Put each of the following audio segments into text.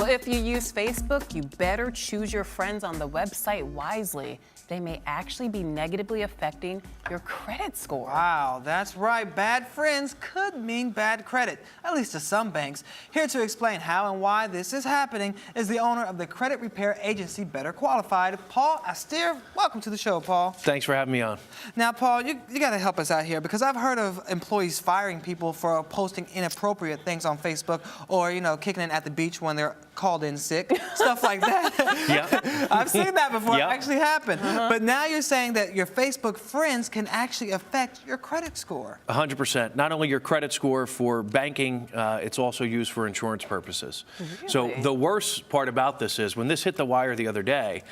Well, if you use Facebook, you better choose your friends on the website wisely. They may actually be negatively affecting your credit score. Wow, that's right. Bad friends could mean bad credit, at least to some banks. Here to explain how and why this is happening is the owner of the credit repair agency Better Qualified, Paul Astier. Welcome to the show, Paul. Thanks for having me on. Now, Paul, you got to help us out here because I've heard of employees firing people for posting inappropriate things on Facebook or, kicking in at the beach when they're called in sick, stuff like that. Yeah. I've seen that before. Yep. It actually happened. But now you're saying that your Facebook friends can actually affect your credit score. 100%. Not only your credit score for banking, it's also used for insurance purposes. Really? So the worst part about this is when this hit the wire the other day,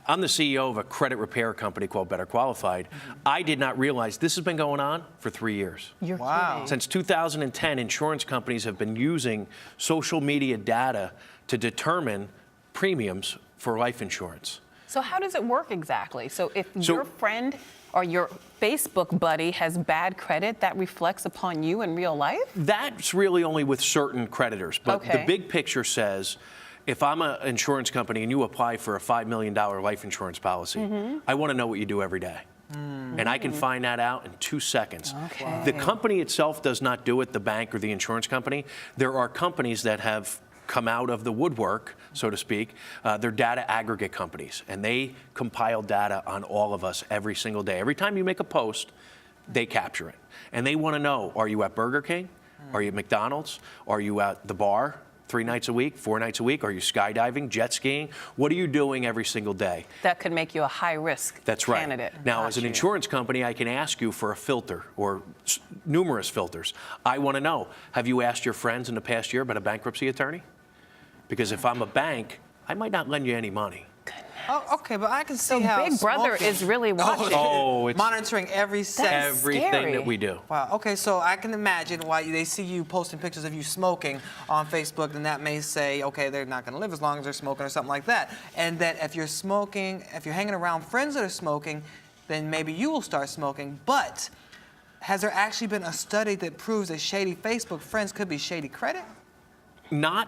I'm the CEO of a credit repair company called Better Qualified. I did not realize this has been going on for 3 years. You're Wow. kidding. Since 2010, insurance companies have been using social media data to determine premiums for life insurance. So how does it work exactly? So if So- your friend or your Facebook buddy has bad credit, that reflects upon you in real life? That's really only with certain creditors, but Okay. the big picture says, if I'm an insurance company and you apply for a $5 million life insurance policy, I want to know what you do every day. And I can find that out in 2 seconds. Okay. The company itself does not do it, the bank or the insurance company. There are companies that have come out of the woodwork, so to speak. They're data aggregate companies, and they compile data on all of us every single day. Every time you make a post, they capture it. And they want to know, are you at Burger King? Are you at McDonald's? Are you at the bar 3 nights a week, 4 nights a week? Are you skydiving, jet skiing? What are you doing every single day? That could make you a high-risk That's right. candidate. Now, as an Got you. insurance company, I can ask you for a filter or numerous filters. I want to know, have you asked your friends in the past year about a bankruptcy attorney? Because if I'm a bank, I might not lend you any money. Oh, okay, but I can see So how Big Brother smoking- is really watching. Oh, it's monitoring every second. That's everything scary. that we do. Wow. Okay, so I can imagine why they see you posting pictures of you smoking on Facebook, and that may say, okay, they're not going to live as long as they're smoking or something like that. And that if you're smoking, if you're hanging around friends that are smoking, then maybe you will start smoking. But has there actually been a study that proves that shady Facebook friends could be shady credit? Not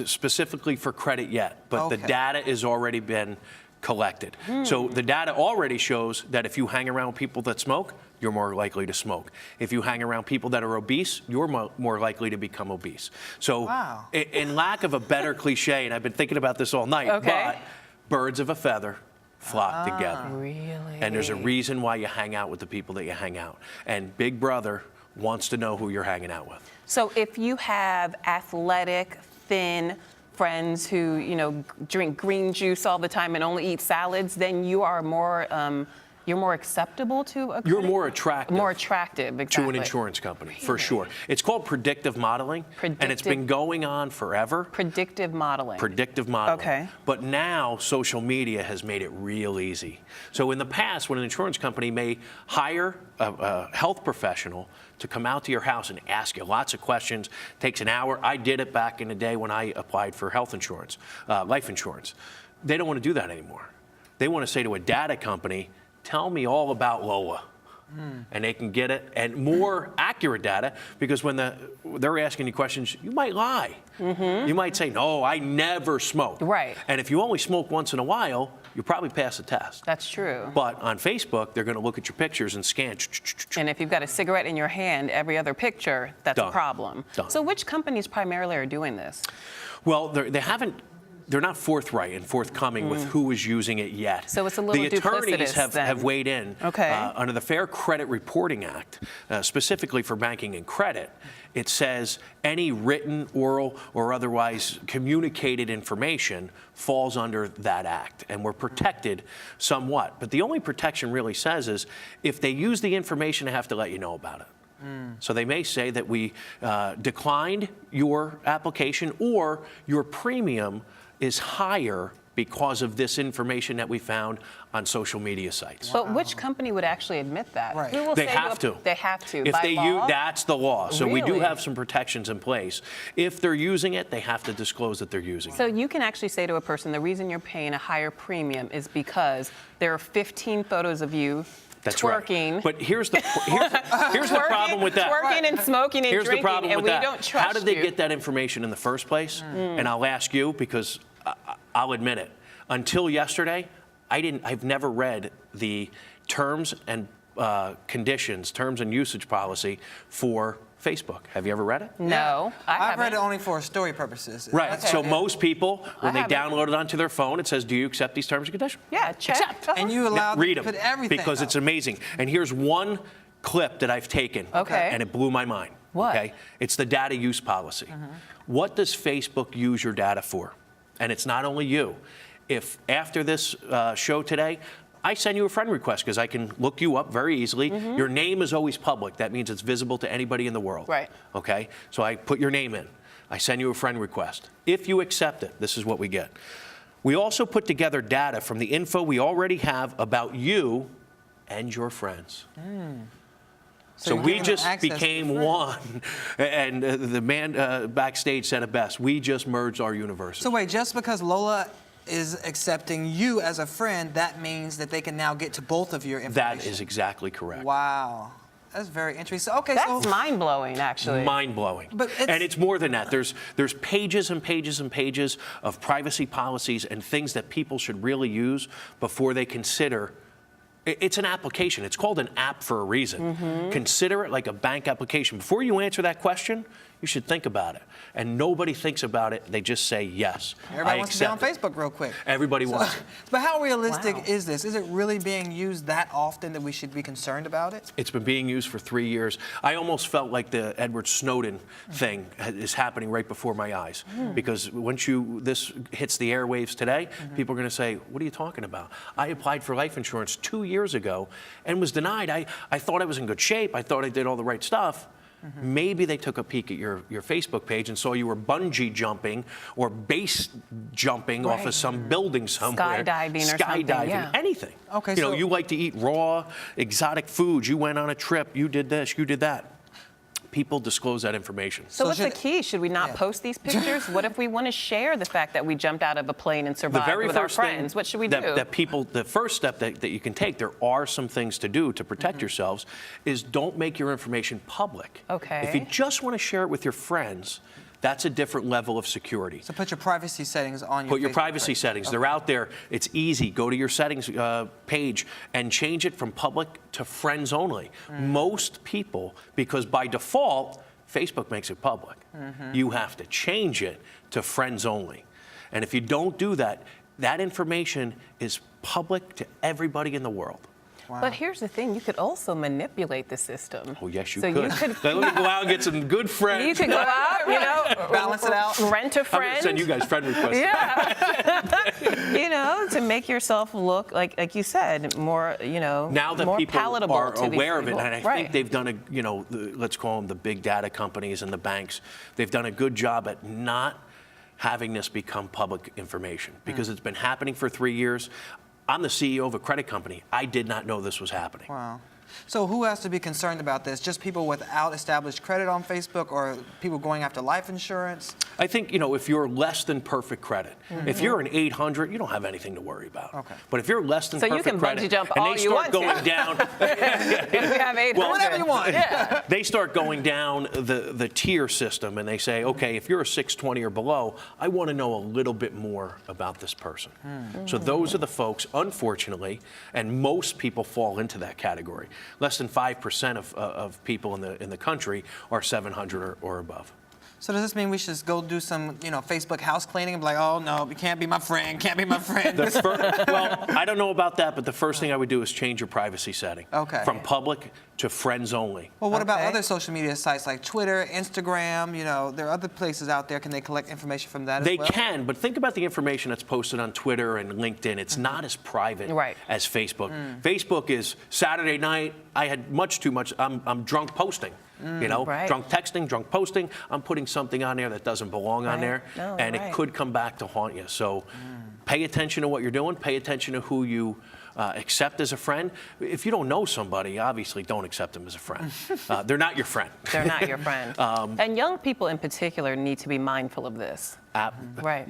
specifically for credit yet, but the Okay. data has already been collected. So the data already shows that if you hang around people that smoke, you're more likely to smoke. If you hang around people that are obese, you're more likely to become obese. So Wow. in lack of a better cliche, and I've been thinking about this all night, Okay. but birds of a feather flock together. Really? And there's a reason why you hang out with the people that you hang out. And Big Brother wants to know who you're hanging out with. So if you have athletic, thin friends who, drink green juice all the time and only eat salads, then you are you're more acceptable to a You're credit- more attractive. More attractive, exactly. To an insurance company, for sure. It's called predictive modeling, and it's been going on forever. Predictive modeling. Predictive modeling. Okay. But now social media has made it real easy. So in the past, when an insurance company may hire a health professional to come out to your house and ask you lots of questions, takes an hour. I did it back in the day when I applied for health insurance, life insurance. They don't want to do that anymore. They want to say to a data company, tell me all about Lola. And they can get it, and more accurate data, because when they're asking you questions, you might lie. You might say, no, I never smoked. Right. And if you only smoke once in a while, you'll probably pass the test. That's true. But on Facebook, they're going to look at your pictures and scan. And if you've got a cigarette in your hand, every other picture, that's a Done. problem. Done. So which companies primarily are doing this? Well, they're not forthright and forthcoming with who is using it yet. So it's a little The attorneys duplicitous then. have weighed in Okay. Under the Fair Credit Reporting Act, specifically for banking and credit. It says any written, oral, or otherwise communicated information falls under that act, and we're protected somewhat. But the only protection really says is if they use the information, they have to let you know about it. So they may say that we declined your application, or your premium is higher because of this information that we found on social media sites. But which company would actually admit that? Right. Who will They say have to. They have to. If by they law? that's the law. So we do Really? have some protections in place. If they're using it, they have to disclose that they're using So it. you can actually say to a person, the reason you're paying a higher premium is because there are 15 photos of you That's twerking. right. But here's the problem with that. Twerking and smoking and Here's drinking, the problem and with we that. don't trust How did they you. get that information in the first place? And I'll ask you because I'll admit it. Until yesterday, I've never read the terms and conditions, terms and usage policy for Facebook. Have you ever read it? No, I've read it only for story purposes. Right. That's So it. most people, when they haven't. download it onto their phone, it says, "Do you accept these terms and conditions?" Yeah, check. Accept. And you allow them Read to them put everything because up. it's amazing. And here's one clip that I've taken, Okay. and it blew my mind. What? Okay, it's the data use policy. What does Facebook use your data for? And it's not only you. If after this show today, I send you a friend request because I can look you up very easily. Your name is always public. That means it's visible to anybody in the world. Right. Okay, so I put your name in. I send you a friend request. If you accept it, this is what we get. We also put together data from the info we already have about you and your friends. So you're we giving them just access to became friends. one. And the man backstage said it best. We just merged our universes. So wait, just because Lola is accepting you as a friend, that means that they can now get to both of your information. That is exactly correct. Wow. That's very interesting. Okay, That's so mind-blowing, actually. Mind-blowing. But it's- And it's more than that. There's pages and pages and pages of privacy policies and things that people should really use before they consider. It's an application. It's called an app for a reason. Consider it like a bank application. Before you answer that question, you should think about it. And nobody thinks about it. They just say yes. everybody I wants to be on accept it. Facebook real quick. Everybody wants it. But how realistic Wow. is this? Is it really being used that often that we should be concerned about it? It's been being used for 3 years. I almost felt like the Edward Snowden thing is happening right before my eyes. Because once this hits the airwaves today, people are going to say, what are you talking about? I applied for life insurance 2 years ago and was denied. I thought I was in good shape. I thought I did all the right stuff. Maybe they took a peek at your Facebook page and saw you were bungee jumping or base jumping off Right. of some building somewhere. Skydiving or something, Skydiving, yeah. anything. Okay, You know, so- you like to eat raw, exotic foods. You went on a trip. You did this. You did that. People disclose that information. So what's the should- key? Should we not Yeah. post these pictures? What if we want to share the fact that we jumped out of a plane and The survived very with our first thing friends? What should we that, do? that people, the first step that you can take, there are some things to do to protect yourselves, is don't make your information public. Okay. If you just want to share it with your friends, that's a different level of security. So put your privacy settings on your Put your Facebook privacy page. settings. Okay. They're out there. It's easy. Go to your settings page and change it from public to friends only. Most people, because by default, Facebook makes it public. You have to change it to friends only. And if you don't do that, that information is public to everybody in the world. But here's the thing, you could also manipulate the system. Oh, yes, you so could. You could Let me go out and get some good friends. you could go out, you know, Balance it out. rent a I'm going friend. to send you guys friend requests. Yeah. You know, to make yourself look like you said, more, you know, Now that more people palatable are to these aware of it, people. and I Right. think they've done let's call them the big data companies and the banks, they've done a good job at not having this become public information because it's been happening for 3 years. I'm the CEO of a credit company. I did not know this was happening. Wow. So who has to be concerned about this? Just people without established credit on Facebook or people going after life insurance? I think, if you're less than perfect credit, if you're an 800, you don't have anything to worry about. Okay. But if you're less than So you perfect can credit, bungee jump and all they you start want to. going down, If we have 800. Well, Whatever you want. Yeah. they start going down the tier system and they say, okay, if you're a 620 or below, I want to know a little bit more about this person. So those are the folks, unfortunately, and most people fall into that category. Less than 5% of people in the country are 700 or above. So does this mean we should just go do some, Facebook house cleaning and be like, oh no, you can't be my friend, can't be my friend? Well, I don't know about that, but the first thing I would do is change your privacy setting. Okay. From public to friends only. Well, what about Okay. other social media sites like Twitter, Instagram? There are other places out there. Can they collect information from that They as well? can, but think about the information that's posted on Twitter and LinkedIn. It's not as private Right. as Facebook. Facebook is Saturday night, I had much too much, I'm drunk posting. Right. Drunk texting, drunk posting. I'm putting something on there that doesn't belong on Right. there, No, and right. it could come back to haunt you. So pay attention to what you're doing, pay attention to who you accept as a friend. If you don't know somebody, obviously don't accept them as a friend. They're not your friend. They're not your friend. And young people in particular need to be mindful of this. Right.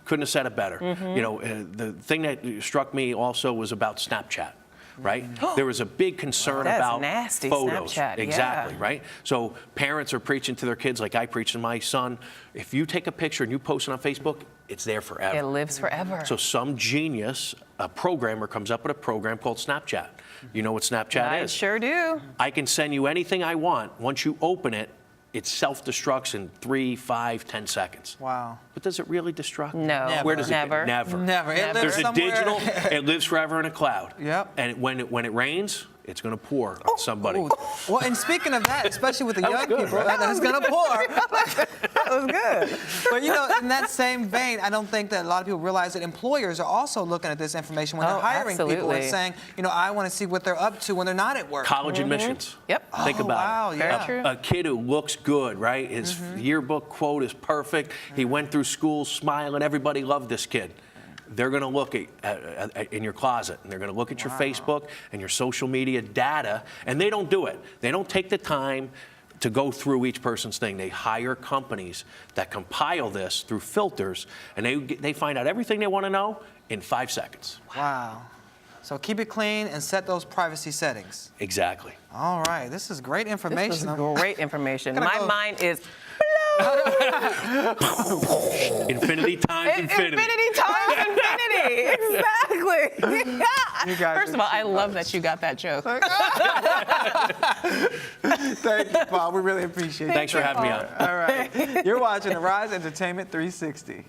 Couldn't have said it better. The thing that struck me also was about Snapchat. right? There was a big concern That's about nasty, photos. Snapchat, yeah. Exactly, right? So parents are preaching to their kids like I preach to my son. If you take a picture and you post it on Facebook, it's there forever. It lives forever. So some genius, a programmer, comes up with a program called Snapchat. You know what Snapchat I is? sure do. I can send you anything I want. Once you open it, it self-destructs in 3, 5, 10 seconds. Wow. But does it really destruct? No, Never. Where does never. it go? Never. Never. It Never. lives There's a somewhere. digital, it lives forever in a cloud. Yep. And when it rains, it's going to pour on somebody. Ooh. Well, and speaking of that, especially with the was young good, people, right? it's going to pour. That was good. But in that same vein, I don't think that a lot of people realize that employers are also looking at this information when they're Oh, hiring people and absolutely. saying, I want to see what they're up to when they're not at work. College admissions. Yep. Think Oh, about wow, it. yeah. Very true. A kid who looks good, right? His yearbook quote is perfect. He went through school smiling. Everybody loved this kid. They're going to look at in your closet, and they're going to look at your Facebook and your social media data, and they don't do it. They don't take the time to go through each person's thing. They hire companies that compile this through filters, and they find out everything they want to know in 5 seconds. Wow. So keep it clean and set those privacy settings. Exactly. All right. This is great information. This is great information. Gonna My go- mind is Infinity times infinity. infinity times infinity. Exactly. You guys First of all, I love that you got that joke. Thank you, Paul. We really appreciate it. Thanks for having me on. All right. You're watching the Rise Entertainment 360.